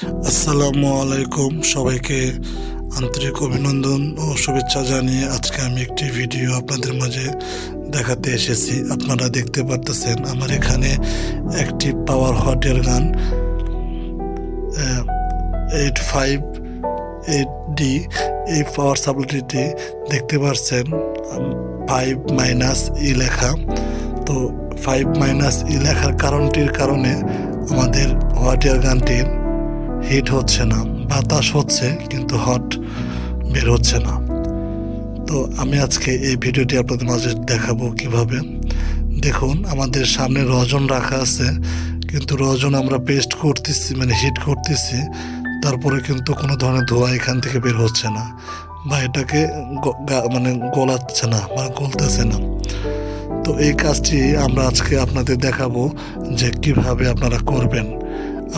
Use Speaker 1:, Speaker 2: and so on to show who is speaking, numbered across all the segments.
Speaker 1: আসসালামু আলাইকুম, সবাইকে আন্তরিক অভিনন্দন ও শুভেচ্ছা জানিয়ে আজকে আমি একটি ভিডিও আপনাদের মাঝে দেখাতে এসেছি। আপনারা দেখতে পারতেছেন আমার এখানে একটি পাওয়ার হট এয়ার গান 858D এই পাওয়ার সাপ্লাইটি দেখতে পাচ্ছেন 5-E লেখা। তো 5-E লেখার কারণটির কারণে আমাদের হট এয়ার গানটির হিট হচ্ছে না, বাতাস হচ্ছে কিন্তু হট বের হচ্ছে না। তো আমি আজকে এই ভিডিওটি আপনাদের মাঝে দেখাবো কিভাবে। দেখুন, আমাদের সামনে রজন রাখা আছে, কিন্তু রজন আমরা পেস্ট করতেছি, মানে হিট করতেছি, তারপরে কিন্তু কোনো ধরনের ধোঁয়া এখান থেকে বের হচ্ছে না, বা এটাকে মানে গলাচ্ছে না বা গলতেছে না। তো এই কাজটি আমরা আজকে আপনাদের দেখাবো যে কিভাবে আপনারা করবেন।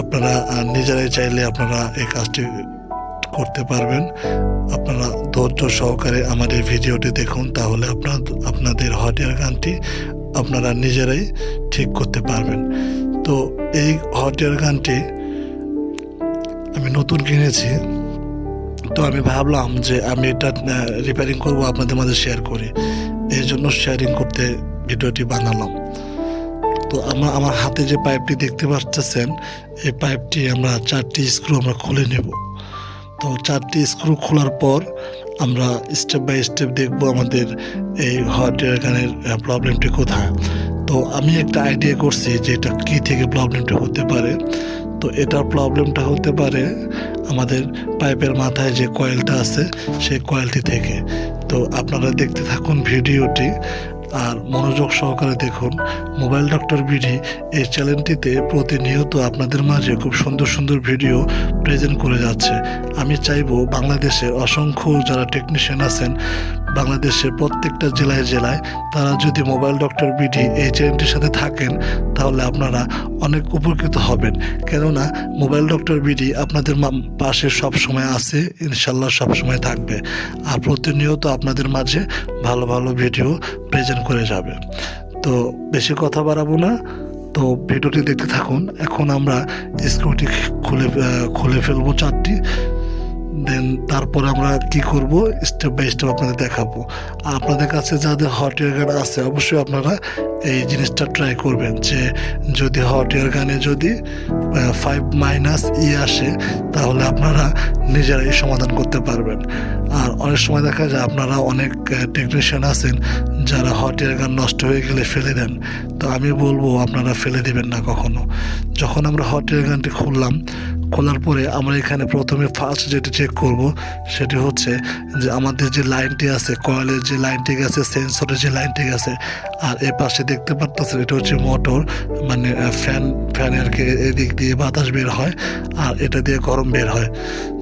Speaker 1: আপনারা নিজেরাই চাইলে আপনারা এই কাজটি করতে পারবেন। আপনারা ধৈর্য সহকারে আমার এই ভিডিওটি দেখুন, তাহলে আপনাদের হট এয়ার গানটি আপনারা নিজেরাই ঠিক করতে পারবেন। তো এই হট এয়ার গানটি আমি নতুন কিনেছি, তো আমি ভাবলাম যে আমি এটা রিপেয়ারিং করব, আপনাদের মাঝে শেয়ার করি, এই জন্য শেয়ারিং করতে ভিডিওটি বানালাম। তো আমার হাতে যে পাইপটি দেখতে পাচ্ছেন, এই পাইপটি আমরা 4টি স্ক্রু আমরা খুলে নেব। তো 4টি স্ক্রু খোলার পর আমরা স্টেপ বাই স্টেপ দেখব আমাদের এই হট এয়ার গানের প্রবলেমটি কোথায়। তো আমি একটা আইডিয়া করছি যে এটা কী থেকে প্রবলেমটা হতে পারে। তো এটার প্রবলেমটা হতে পারে আমাদের পাইপের মাথায় যে কয়েলটা আছে সেই কয়েলটি থেকে। তো আপনারা দেখতে থাকুন ভিডিওটি আর মনোযোগ সহকারে দেখুন। মোবাইল ডক্টর বিডি এই চ্যানেলটিতে প্রতিনিয়ত আপনাদের মাঝে খুব সুন্দর সুন্দর ভিডিও প্রেজেন্ট করে যাচ্ছে। আমি চাইবো বাংলাদেশের অসংখ্য যারা টেকনিশিয়ান আছেন, বাংলাদেশের প্রত্যেকটা জেলায় জেলায় তারা যদি মোবাইল ডক্টর বিডি এই চ্যানেলটির সাথে থাকেন, তাহলে আপনারা অনেক উপকৃত হবেন। কেননা মোবাইল ডক্টর বিডি আপনাদের পাশে সব সময় আছে, ইনশাল্লাহ সব সময় থাকবে, আর প্রতিনিয়ত আপনাদের মাঝে ভালো ভালো ভিডিও প্রেজেন্ট করে যাবে। তো বেশি কথা বাড়াবো না, তো ভিডিওটি দেখতে থাকুন। এখন আমরা স্ক্রুটি খুলে ফেলবো 4টি, দেন তারপর আমরা কি করব স্টেপ বাই স্টেপ আপনাদের দেখাবো। আপনাদের কাছে যাদের হট এয়ার গান আছে অবশ্যই আপনারা এই জিনিসটা ট্রাই করবেন, যে যদি হট এয়ার গানে যদি 5-E আসে, তাহলে আপনারা নিজেরাই সমাধান করতে পারবেন। আর অনেক সময় দেখা যায় আপনারা অনেক টেকনিশিয়ান আছেন যারা হট এয়ার গান নষ্ট হয়ে গেলে ফেলে দেন। তো আমি বলবো আপনারা ফেলে দিবেন না কখনো। যখন আমরা হট এয়ার গানটি খোলার পরে আমরা এখানে প্রথমে ফার্স্ট যেটি চেক করব সেটি হচ্ছে যে আমাদের যে লাইনটি আছে, কয়েলের যে লাইনটি গেছে, সেন্সরের যে লাইনটি গেছে, আর এর পাশে দেখতে পারতেছেন এটা হচ্ছে মোটর, মানে ফ্যানের এদিক দিয়ে বাতাস বের হয় আর এটা দিয়ে গরম বের হয়।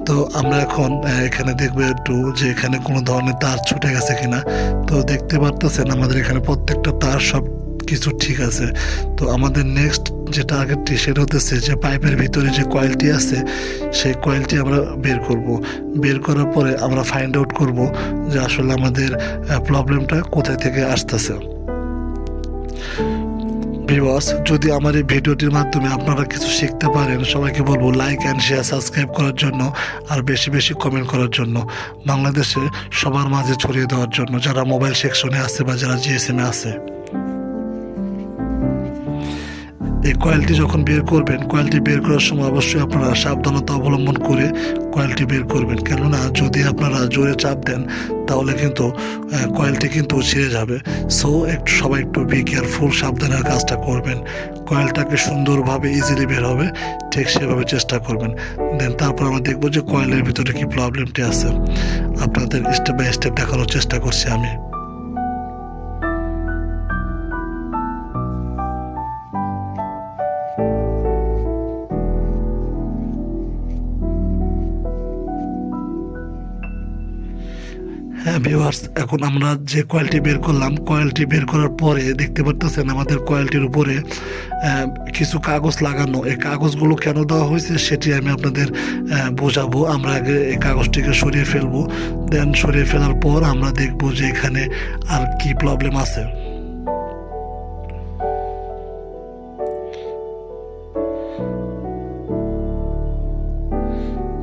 Speaker 1: তো আমরা এখন এখানে দেখবো একটু যে এখানে কোনো ধরনের তার ছুটে গেছে কিনা। তো দেখতে পারতেছেন আমাদের এখানে প্রত্যেকটা তার সব কিছু ঠিক আছে। তো আমাদের নেক্সট যে টার্গেটটি সেটা হতেছে যে পাইপের ভিতরে যে কয়েলটি আছে সেই কয়েলটি আমরা বের করার পরে আমরা ফাইন্ড আউট করব যে আসলে আমাদের প্রবলেমটা কোথায় থেকে আসতেছে। ভিউয়ার্স, যদি আমার এই ভিডিওটির মাধ্যমে আপনারা কিছু শিখতে পারেন, সবাইকে বলবো লাইক অ্যান্ড শেয়ার, সাবস্ক্রাইব করার জন্য, আর বেশি বেশি কমেন্ট করার জন্য, বাংলাদেশে সবার মাঝে ছড়িয়ে দেওয়ার জন্য, যারা মোবাইল সেকশনে আছে বা যারা জিএসএমে আছে। এই কয়েলটি যখন বের করবেন, কয়েলটি বের করার সময় অবশ্যই আপনারা সাবধানতা অবলম্বন করে কয়েলটি বের করবেন। কেননা যদি আপনারা জোরে চাপ দেন তাহলে কিন্তু কয়েলটি কিন্তু ছিঁড়ে যাবে। সো সবাই একটু বি কেয়ারফুল, সাবধানের কাজটা করবেন। কয়েলটাকে সুন্দরভাবে ইজিলি বের হবে, ঠিক সেভাবে চেষ্টা করবেন। দেন তারপর আমরা দেখবো যে কয়েলের ভিতরে কি প্রবলেমটি আছে। আপনাদের স্টেপ বাই স্টেপ দেখানোর চেষ্টা করছি আমি। হ্যাঁ ভিউয়ার্স, এখন আমরা যে কয়েলটি বের করলাম, কয়েলটি বের করার পরে দেখতে পারতেছেন আমাদের কয়েলটির উপরে কিছু কাগজ লাগানো। এই কাগজগুলো কেন দেওয়া হয়েছে সেটি আমি আপনাদের বোঝাবো। আমরা আগে এই কাগজটিকে সরিয়ে ফেলবো, দেন সরিয়ে ফেলার পর আমরা দেখবো যে এখানে আর কি প্রবলেম আছে।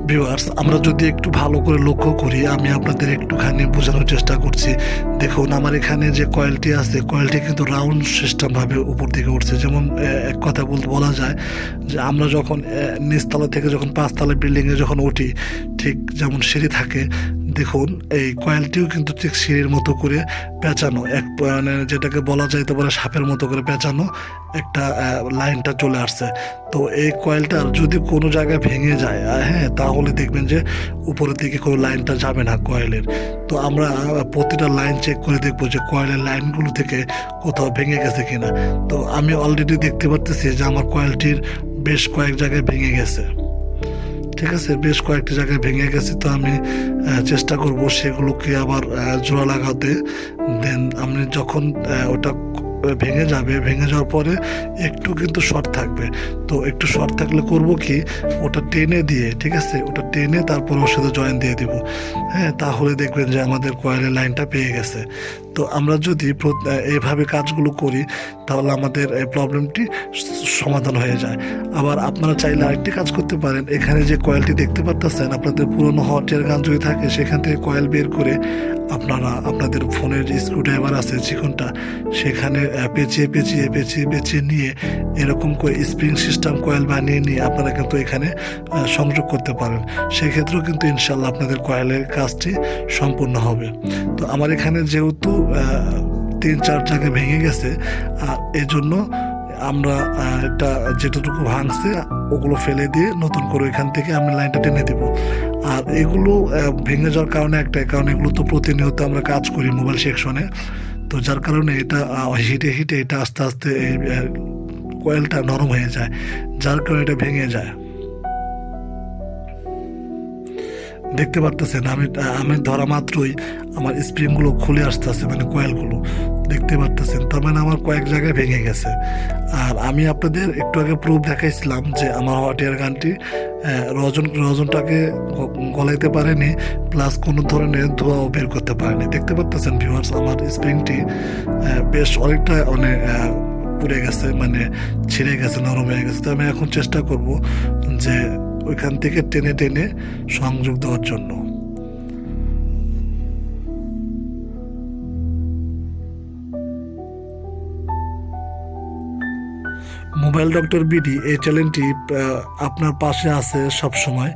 Speaker 1: ভিউয়ার্স, আমরা যদি একটু ভালো করে লক্ষ্য করি, আমি আপনাদের একটুখানি বোঝানোর চেষ্টা করছি। দেখুন, আমার এখানে যে কয়েলটি আছে, কয়েলটি কিন্তু রাউন্ড সিস্টেমভাবে উপর দিকে উঠছে। যেমন এক কথা বলা যায় যে আমরা যখন নিচতলা থেকে যখন 5 তলা বিল্ডিংয়ে যখন উঠি, ঠিক যেমন সিঁড়ি থাকে, দেখুন এই কয়েলটিও কিন্তু ঠিক সিঁড়ির মতো করে পেঁচানো, এক মানে যেটাকে বলা যাইতে পারে সাপের মতো করে পেঁচানো একটা লাইনটা চলে আসছে। তো এই কয়েলটার যদি কোনো জায়গায় ভেঙে যায়, হ্যাঁ, তাহলে দেখবেন যে উপরের দিকে কোনো লাইনটা যাবে না কয়েলের। তো আমরা প্রতিটা লাইন চেক করে দেখবো যে কয়েলের লাইনগুলো থেকে কোথাও ভেঙে গেছে কিনা। তো আমি অলরেডি দেখতে পারতেছি যে আমার কয়েলটির বেশ কয়েক জায়গায় ভেঙে গেছে। ঠিক আছে, বেশ কয়েকটি জায়গায় ভেঙে গেছে। তো আমি চেষ্টা করব সেগুলোকে আবার জোড়া লাগাতে। দেন আমি যখন ওটা ভেঙে যাবে, ভেঙে যাওয়ার পরে একটু কিন্তু শর্ট থাকবে। তো একটু শর্ট থাকলে করব কি, ওটা টেনে দিয়ে, ঠিক আছে, ওটা টেনে তারপর ওর সাথে জয়েন দিয়ে দিব। হ্যাঁ, তাহলে দেখবেন যে আমাদের কয়েলের লাইনটা পেয়ে গেছে। তো আমরা যদি এইভাবে কাজগুলো করি, তাহলে আমাদের এই প্রবলেমটি সমাধান হয়ে যায়। আবার আপনারা চাইলে আরেকটি কাজ করতে পারেন। এখানে যে কয়েলটি দেখতে পাচ্ছেন, আপনাদের পুরনো হট এয়ার গান যদি থাকে, সেখান থেকে কয়েল বের করে আপনারা আপনাদের ফোনের যে স্ক্রুড্রাইভার আছে চিকনটা, সেখানে পেঁচিয়ে পেঁচিয়ে পেঁচিয়ে পেঁচিয়ে নিয়ে এরকম করে স্প্রিং সিস্টেম কয়েল বানিয়ে নিয়ে আপনারা কিন্তু এখানে সংযোগ করতে পারেন। সেক্ষেত্রেও কিন্তু ইনশাল্লাহ আপনাদের কয়েলের কাজটি সম্পূর্ণ হবে। তো আমার এখানে যেহেতু 3-4 জায়গায় ভেঙে গেছে, এই জন্য আমরা এটা যেটুকু ভাঙছে ওগুলো ফেলে দিয়ে নতুন করে এখান থেকে আমি লাইনটা টেনে দেব। আর এগুলো ভেঙে যাওয়ার কারণে একটাই কারণ, এগুলো তো প্রতিনিয়ত আমরা কাজ করি মোবাইল সেকশনে। তো যার কারণে এটা হিটে হিটে এটা আস্তে আস্তে এই কয়েলটা নরম হয়ে যায়, যার কারণে এটা ভেঙে যায়। দেখতে পারতেছেন আমি ধরা মাত্রই আমার স্প্রিংগুলো খুলে আসতেছে, মানে কয়েলগুলো দেখতে পারতেছেন। তার মানে আমার কয়েক জায়গায় ভেঙে গেছে। আর আমি আপনাদের একটু আগে প্রুফ দেখাইছিলাম যে আমার হট এয়ার গানটি রজনটাকে গলাইতে পারেনি, প্লাস কোনো ধরনের ধোঁয়াও বের করতে পারেনি। দেখতে পারতেছেন ভিউয়ার্স, আমার স্প্রিংটি বেশ অনেকটা পুড়ে গেছে, মানে ছিঁড়ে গেছে, নরম হয়ে গেছে। তো আমি এখন চেষ্টা করব যে ওইখান থেকে টেনে টেনে সংযোগ দেওয়ার জন্য। মোবাইল ডক্টর বিডি এই চ্যানেলটি আপনার পাশে আছে সব সময়।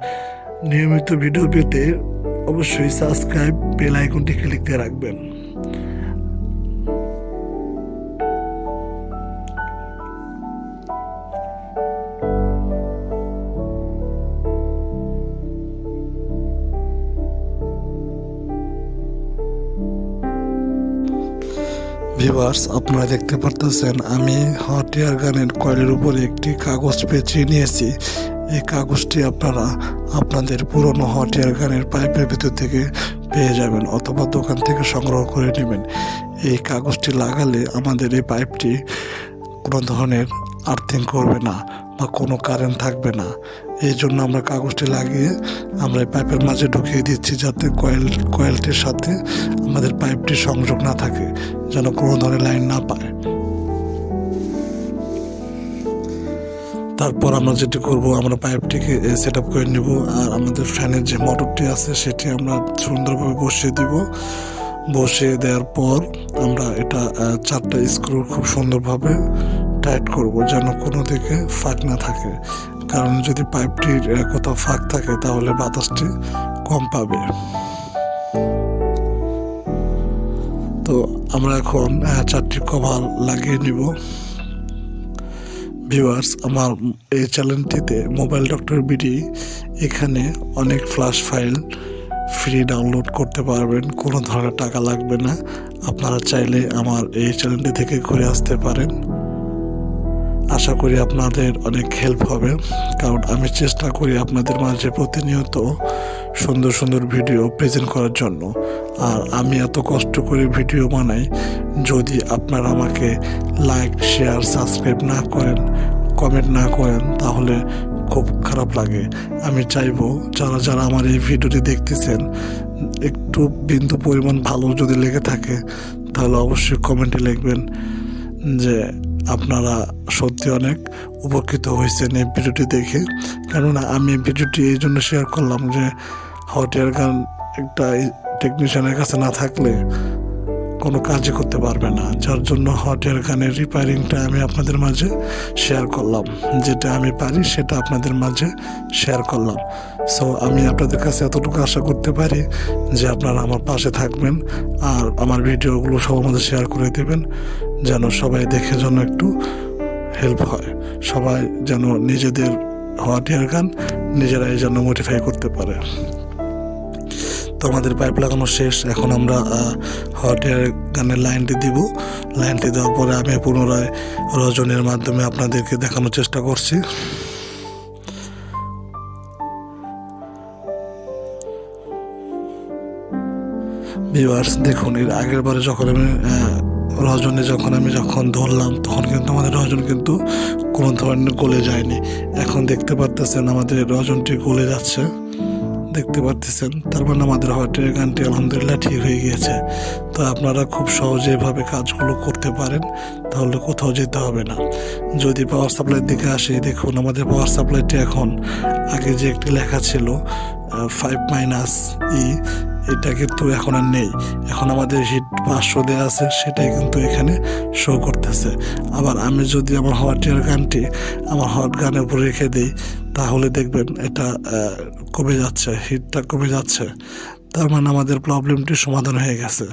Speaker 1: নিয়মিত ভিডিও পেতে অবশ্যই সাবস্ক্রাইব, বেল আইকনটি ক্লিক দিয়ে রাখবেন। ভিউয়ার্স, আপনারা দেখতে পারতেছেন আমি হট এয়ার গানের কয়েলের উপরে একটি কাগজ পেঁচিয়ে নিয়েছি। এই কাগজটি আপনারা আপনাদের পুরনো হট এয়ার গানের পাইপের ভিতর থেকে পেয়ে যাবেন, অথবা দোকান থেকে সংগ্রহ করে নেবেন। এই কাগজটি লাগালে আমাদের এই পাইপটি কোনো ধরনের আর্থিং করবে না বা কোনো কারেন্ট থাকবে না। এই জন্য আমরা কাগজটি লাগিয়ে আমরা এই পাইপের মাঝে ঢুকিয়ে দিচ্ছি, যাতে কয়েলটির সাথে আমাদের পাইপটি সংযোগ না থাকে, যেন কোনো ধরনের লাইন না পায়। তারপর আমরা যেটি করব, আমরা পাইপটিকে সেট আপ করে নেব। আর আমাদের ফ্যানের যে মোটরটি আছে সেটি আমরা সুন্দরভাবে বসিয়ে দিব। বসিয়ে দেওয়ার পর আমরা এটা 4টা স্ক্রু খুব সুন্দরভাবে টাইট করব, যেন কোনো দিকে ফাঁক না থাকে। কারণ যদি পাইপটির কোথাও ফাঁক থাকে তাহলে বাতাসটি কম পাবে। তো আমরা এখন 4টি কভার লাগিয়ে নিব। ভিউয়ার্স, আমার এই চ্যানেলটিতে মোবাইল ডক্টর বিডি, এখানে অনেক ফ্ল্যাশ ফাইল ফ্রি ডাউনলোড করতে পারবেন, কোনো ধরনের টাকা লাগবে না। আপনারা চাইলে আমার এই চ্যানেলটি থেকে ঘুরে আসতে পারেন। আশা করি আপনাদের অনেক হেল্প হবে, কারণ আমি চেষ্টা করি আপনাদের মাঝে প্রতিনিয়ত সুন্দর সুন্দর ভিডিও প্রেজেন্ট করার জন্য। আর আমি এত কষ্ট করে ভিডিও বানাই, যদি আপনারা আমাকে লাইক, শেয়ার, সাবস্ক্রাইব না করেন, কমেন্ট না করেন, তাহলে খুব খারাপ লাগে। আমি চাইবো যারা যারা আমার এই ভিডিওটি দেখতেছেন, একটু বিন্দু পরিমাণ ভালো যদি লেগে থাকে, তাহলে অবশ্যই কমেন্টে লিখবেন যে আপনারা সত্যি অনেক উপকৃত হয়েছেন এই ভিডিওটি দেখে। কেননা আমি ভিডিওটি এই জন্য শেয়ার করলাম যে হট এয়ার গান একটা টেকনিশিয়ানের কাছে না থাকলে কোনো কাজই করতে পারবে না, যার জন্য হট এয়ার গানের রিপেয়ারিংটা আমি আপনাদের মাঝে শেয়ার করলাম। যেটা আমি পারি সেটা আপনাদের মাঝে শেয়ার করলাম। সো আমি আপনাদের কাছে এতটুকু আশা করতে পারি যে আপনারা আমার পাশে থাকবেন আর আমার ভিডিওগুলো সবার মধ্যে শেয়ার করে দেবেন, যেন সবাই দেখে যেন একটু হেল্প হয়, সবাই যেন নিজেদের হট এয়ার গান নিজেরাই যেন মডিফাই করতে পারে। তো আমাদের পাইপ লাগানো শেষ, এখন আমরা হট এয়ার গানের লাইনটি দিব। লাইনটি দেওয়ার পরে আমি পুনরায় রজনের মাধ্যমে আপনাদেরকে দেখানোর চেষ্টা করছি। ভিউয়ার্স দেখুন, এর আগের বারে যখন আমি রজনী যখন ধরলাম তখন কিন্তু আমাদের রজন কিন্তু কোনো ধরনের গলে যায়নি। এখন দেখতে পারতেছেন আমাদের রজনটি গলে যাচ্ছে, দেখতে পারতেছেন। তার মানে আমাদের হট এয়ার গানটি আলহামদুলিল্লাহ ঠিক হয়ে গিয়েছে। তো আপনারা খুব সহজে এভাবে কাজগুলো করতে পারেন, তাহলে কোথাও যেতে হবে না। যদি পাওয়ার সাপ্লাইয়ের দিকে আসি, দেখুন আমাদের পাওয়ার সাপ্লাইটি এখন আগে যে একটি লেখা ছিল 5-E, এটা কিন্তু এখন আর নেই। এখন আমাদের হিট 500 দেওয়া আছে, সেটাই কিন্তু এখানে শো করতেছে। আবার আমি যদি আমার হট এয়ার গানটি আমার হট গানের উপর রেখে দিই, তাহলে দেখবেন এটা কমে যাচ্ছে, হিটটা কমে যাচ্ছে। তার মানে আমাদের প্রবলেমটি সমাধান হয়ে গেছে।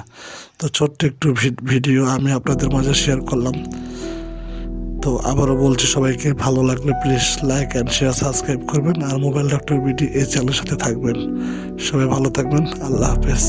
Speaker 1: তো ছোট্ট একটু ভিডিও আমি আপনাদের মাঝে শেয়ার করলাম। তো আবারও বলছি সবাইকে, ভালো লাগলে please like and share, subscribe করবেন আর মোবাইল ডক্টর বিডি এই চ্যানেলের সাথে থাকবেন। সবাই ভালো থাকবেন, আল্লাহ হাফেজ।